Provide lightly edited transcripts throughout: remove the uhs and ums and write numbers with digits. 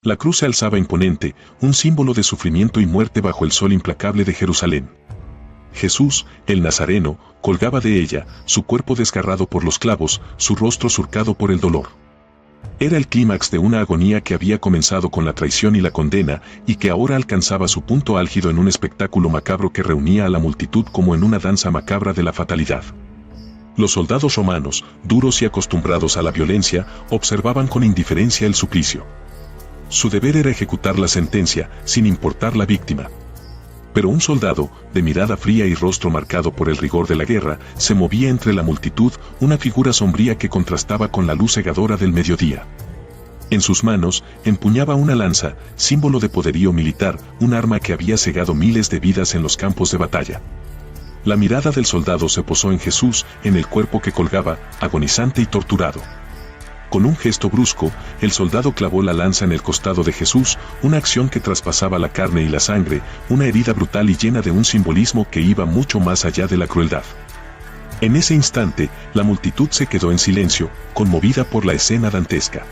La cruz se alzaba imponente, un símbolo de sufrimiento y muerte bajo el sol implacable de Jerusalén. Jesús, el Nazareno, colgaba de ella, su cuerpo desgarrado por los clavos, su rostro surcado por el dolor. Era el clímax de una agonía que había comenzado con la traición y la condena, y que ahora alcanzaba su punto álgido en un espectáculo macabro que reunía a la multitud como en una danza macabra de la fatalidad. Los soldados romanos, duros y acostumbrados a la violencia, observaban con indiferencia el suplicio. Su deber era ejecutar la sentencia, sin importar la víctima. Pero un soldado, de mirada fría y rostro marcado por el rigor de la guerra, se movía entre la multitud, una figura sombría que contrastaba con la luz cegadora del mediodía. En sus manos, empuñaba una lanza, símbolo de poderío militar, un arma que había cegado miles de vidas en los campos de batalla. La mirada del soldado se posó en Jesús, en el cuerpo que colgaba, agonizante y torturado. Con un gesto brusco, el soldado clavó la lanza en el costado de Jesús, una acción que traspasaba la carne y la sangre, una herida brutal y llena de un simbolismo que iba mucho más allá de la crueldad. En ese instante, la multitud se quedó en silencio, conmovida por la escena dantesca.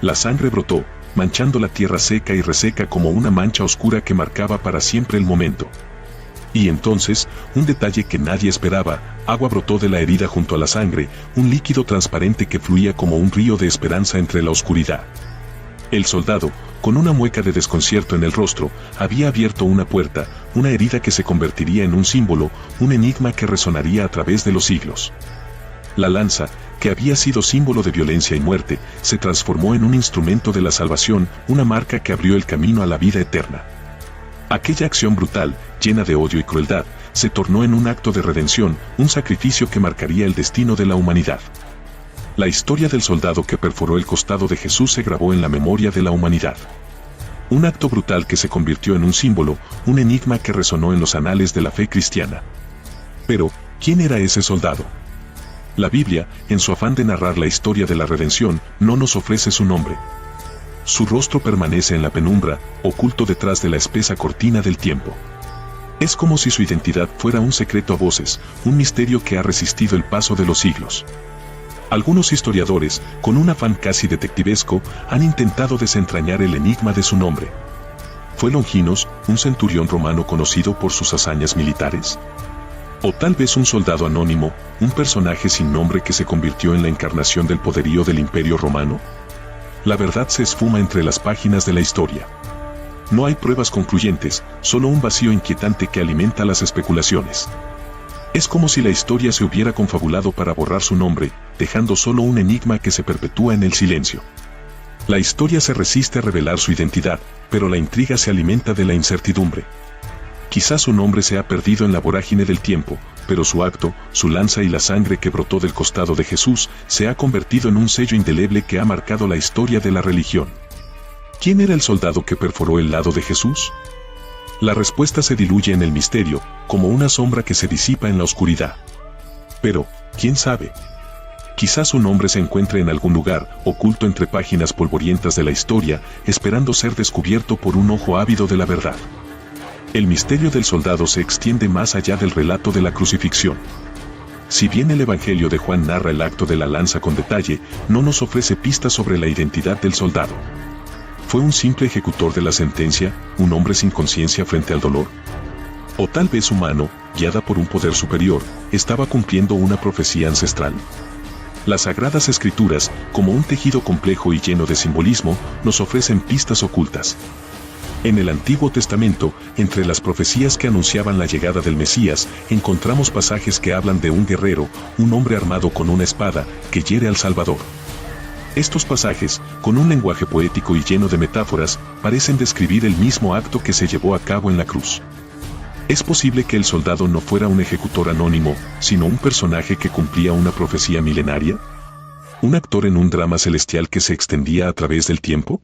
La sangre brotó, manchando la tierra seca y reseca como una mancha oscura que marcaba para siempre el momento. Y entonces, un detalle que nadie esperaba, agua brotó de la herida junto a la sangre, un líquido transparente que fluía como un río de esperanza entre la oscuridad. El soldado, con una mueca de desconcierto en el rostro, había abierto una puerta, una herida que se convertiría en un símbolo, un enigma que resonaría a través de los siglos. La lanza, que había sido símbolo de violencia y muerte, se transformó en un instrumento de la salvación, una marca que abrió el camino a la vida eterna. Aquella acción brutal, llena de odio y crueldad, se tornó en un acto de redención, un sacrificio que marcaría el destino de la humanidad. La historia del soldado que perforó el costado de Jesús se grabó en la memoria de la humanidad. Un acto brutal que se convirtió en un símbolo, un enigma que resonó en los anales de la fe cristiana. Pero, ¿quién era ese soldado? La Biblia, en su afán de narrar la historia de la redención, no nos ofrece su nombre. Su rostro permanece en la penumbra, oculto detrás de la espesa cortina del tiempo. Es como si su identidad fuera un secreto a voces, un misterio que ha resistido el paso de los siglos. Algunos historiadores, con un afán casi detectivesco, han intentado desentrañar el enigma de su nombre. ¿Fue Longinos, un centurión romano conocido por sus hazañas militares? ¿O tal vez un soldado anónimo, un personaje sin nombre que se convirtió en la encarnación del poderío del Imperio Romano? La verdad se esfuma entre las páginas de la historia. No hay pruebas concluyentes, solo un vacío inquietante que alimenta las especulaciones. Es como si la historia se hubiera confabulado para borrar su nombre, dejando solo un enigma que se perpetúa en el silencio. La historia se resiste a revelar su identidad, pero la intriga se alimenta de la incertidumbre. Quizás su nombre se ha perdido en la vorágine del tiempo, pero su acto, su lanza y la sangre que brotó del costado de Jesús, se ha convertido en un sello indeleble que ha marcado la historia de la religión. ¿Quién era el soldado que perforó el lado de Jesús? La respuesta se diluye en el misterio, como una sombra que se disipa en la oscuridad. Pero, ¿quién sabe? Quizás su nombre se encuentre en algún lugar, oculto entre páginas polvorientas de la historia, esperando ser descubierto por un ojo ávido de la verdad. El misterio del soldado se extiende más allá del relato de la crucifixión. Si bien el Evangelio de Juan narra el acto de la lanza con detalle, no nos ofrece pistas sobre la identidad del soldado. ¿Fue un simple ejecutor de la sentencia, un hombre sin conciencia frente al dolor? O tal vez humano, guiada por un poder superior, estaba cumpliendo una profecía ancestral. Las Sagradas Escrituras, como un tejido complejo y lleno de simbolismo, nos ofrecen pistas ocultas. En el Antiguo Testamento, entre las profecías que anunciaban la llegada del Mesías, encontramos pasajes que hablan de un guerrero, un hombre armado con una espada, que hiere al Salvador. Estos pasajes, con un lenguaje poético y lleno de metáforas, parecen describir el mismo acto que se llevó a cabo en la cruz. ¿Es posible que el soldado no fuera un ejecutor anónimo, sino un personaje que cumplía una profecía milenaria? ¿Un actor en un drama celestial que se extendía a través del tiempo?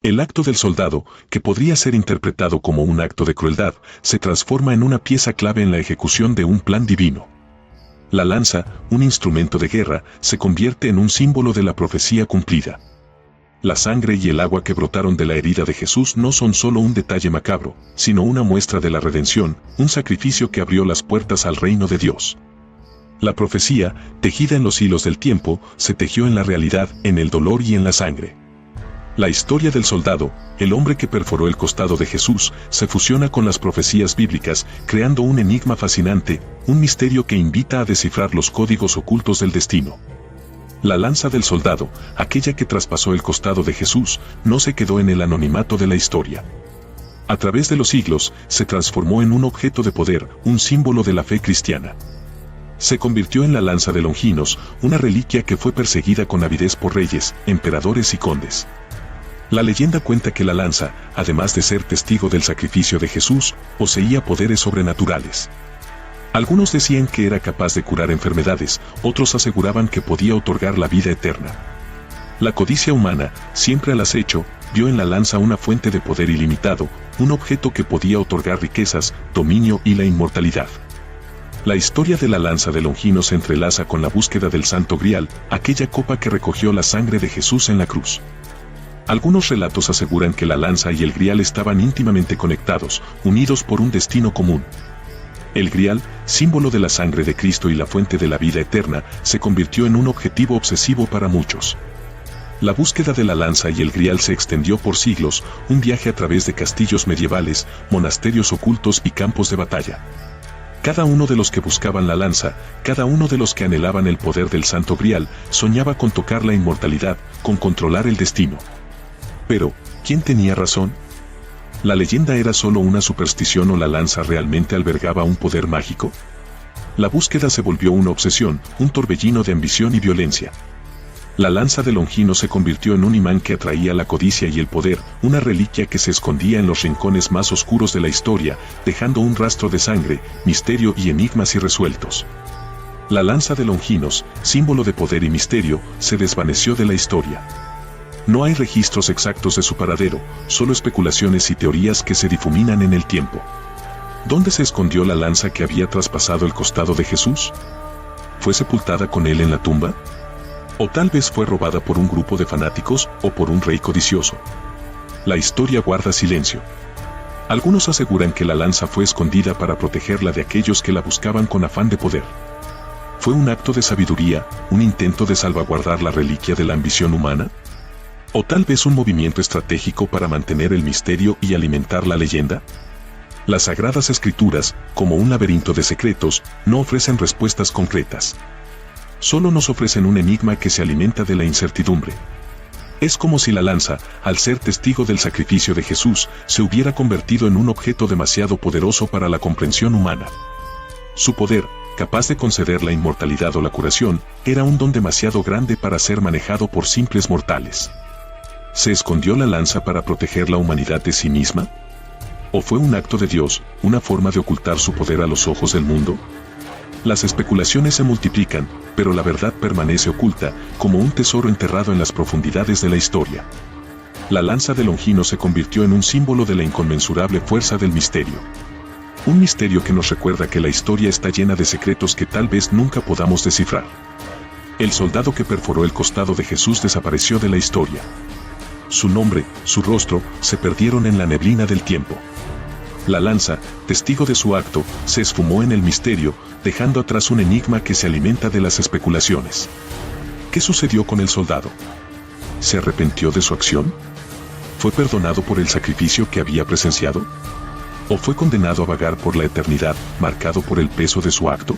El acto del soldado, que podría ser interpretado como un acto de crueldad, se transforma en una pieza clave en la ejecución de un plan divino. La lanza, un instrumento de guerra, se convierte en un símbolo de la profecía cumplida. La sangre y el agua que brotaron de la herida de Jesús no son solo un detalle macabro, sino una muestra de la redención, un sacrificio que abrió las puertas al reino de Dios. La profecía, tejida en los hilos del tiempo, se tejió en la realidad, en el dolor y en la sangre. La historia del soldado, el hombre que perforó el costado de Jesús, se fusiona con las profecías bíblicas, creando un enigma fascinante, un misterio que invita a descifrar los códigos ocultos del destino. La lanza del soldado, aquella que traspasó el costado de Jesús, no se quedó en el anonimato de la historia. A través de los siglos, se transformó en un objeto de poder, un símbolo de la fe cristiana. Se convirtió en la lanza de Longinos, una reliquia que fue perseguida con avidez por reyes, emperadores y condes. La leyenda cuenta que la lanza, además de ser testigo del sacrificio de Jesús, poseía poderes sobrenaturales. Algunos decían que era capaz de curar enfermedades, otros aseguraban que podía otorgar la vida eterna. La codicia humana, siempre al acecho, vio en la lanza una fuente de poder ilimitado, un objeto que podía otorgar riquezas, dominio y la inmortalidad. La historia de la lanza de Longinos se entrelaza con la búsqueda del Santo Grial, aquella copa que recogió la sangre de Jesús en la cruz. Algunos relatos aseguran que la lanza y el Grial estaban íntimamente conectados, unidos por un destino común. El Grial, símbolo de la sangre de Cristo y la fuente de la vida eterna, se convirtió en un objetivo obsesivo para muchos. La búsqueda de la lanza y el Grial se extendió por siglos, un viaje a través de castillos medievales, monasterios ocultos y campos de batalla. Cada uno de los que buscaban la lanza, cada uno de los que anhelaban el poder del Santo Grial, soñaba con tocar la inmortalidad, con controlar el destino. Pero, ¿quién tenía razón? ¿La leyenda era solo una superstición o la lanza realmente albergaba un poder mágico? La búsqueda se volvió una obsesión, un torbellino de ambición y violencia. La lanza de Longinos se convirtió en un imán que atraía la codicia y el poder, una reliquia que se escondía en los rincones más oscuros de la historia, dejando un rastro de sangre, misterio y enigmas irresueltos. La lanza de Longinos, símbolo de poder y misterio, se desvaneció de la historia. No hay registros exactos de su paradero, solo especulaciones y teorías que se difuminan en el tiempo. ¿Dónde se escondió la lanza que había traspasado el costado de Jesús? ¿Fue sepultada con él en la tumba? ¿O tal vez fue robada por un grupo de fanáticos o por un rey codicioso? La historia guarda silencio. Algunos aseguran que la lanza fue escondida para protegerla de aquellos que la buscaban con afán de poder. ¿Fue un acto de sabiduría, un intento de salvaguardar la reliquia de la ambición humana? ¿O tal vez un movimiento estratégico para mantener el misterio y alimentar la leyenda? Las Sagradas Escrituras, como un laberinto de secretos, no ofrecen respuestas concretas. Solo nos ofrecen un enigma que se alimenta de la incertidumbre. Es como si la lanza, al ser testigo del sacrificio de Jesús, se hubiera convertido en un objeto demasiado poderoso para la comprensión humana. Su poder, capaz de conceder la inmortalidad o la curación, era un don demasiado grande para ser manejado por simples mortales. ¿Se escondió la lanza para proteger la humanidad de sí misma? ¿O fue un acto de Dios, una forma de ocultar su poder a los ojos del mundo? Las especulaciones se multiplican, pero la verdad permanece oculta, como un tesoro enterrado en las profundidades de la historia. La lanza de Longinos se convirtió en un símbolo de la inconmensurable fuerza del misterio. Un misterio que nos recuerda que la historia está llena de secretos que tal vez nunca podamos descifrar. El soldado que perforó el costado de Jesús desapareció de la historia. Su nombre, su rostro, se perdieron en la neblina del tiempo. La lanza, testigo de su acto, se esfumó en el misterio, dejando atrás un enigma que se alimenta de las especulaciones. ¿Qué sucedió con el soldado? ¿Se arrepintió de su acción? ¿Fue perdonado por el sacrificio que había presenciado? ¿O fue condenado a vagar por la eternidad, marcado por el peso de su acto?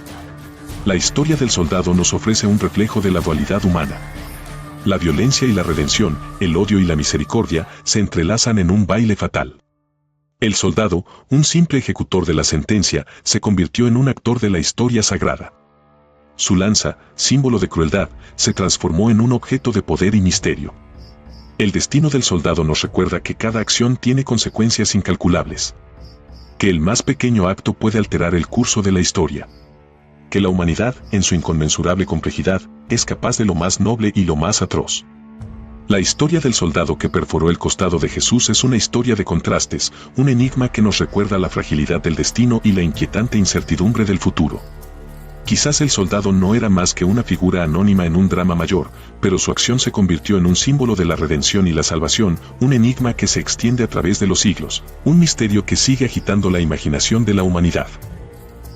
La historia del soldado nos ofrece un reflejo de la dualidad humana. La violencia y la redención, el odio y la misericordia, se entrelazan en un baile fatal. El soldado, un simple ejecutor de la sentencia, se convirtió en un actor de la historia sagrada. Su lanza, símbolo de crueldad, se transformó en un objeto de poder y misterio. El destino del soldado nos recuerda que cada acción tiene consecuencias incalculables. Que el más pequeño acto puede alterar el curso de la historia. Que la humanidad, en su inconmensurable complejidad, es capaz de lo más noble y lo más atroz. La historia del soldado que perforó el costado de Jesús es una historia de contrastes, un enigma que nos recuerda la fragilidad del destino y la inquietante incertidumbre del futuro. Quizás el soldado no era más que una figura anónima en un drama mayor, pero su acción se convirtió en un símbolo de la redención y la salvación, un enigma que se extiende a través de los siglos, un misterio que sigue agitando la imaginación de la humanidad.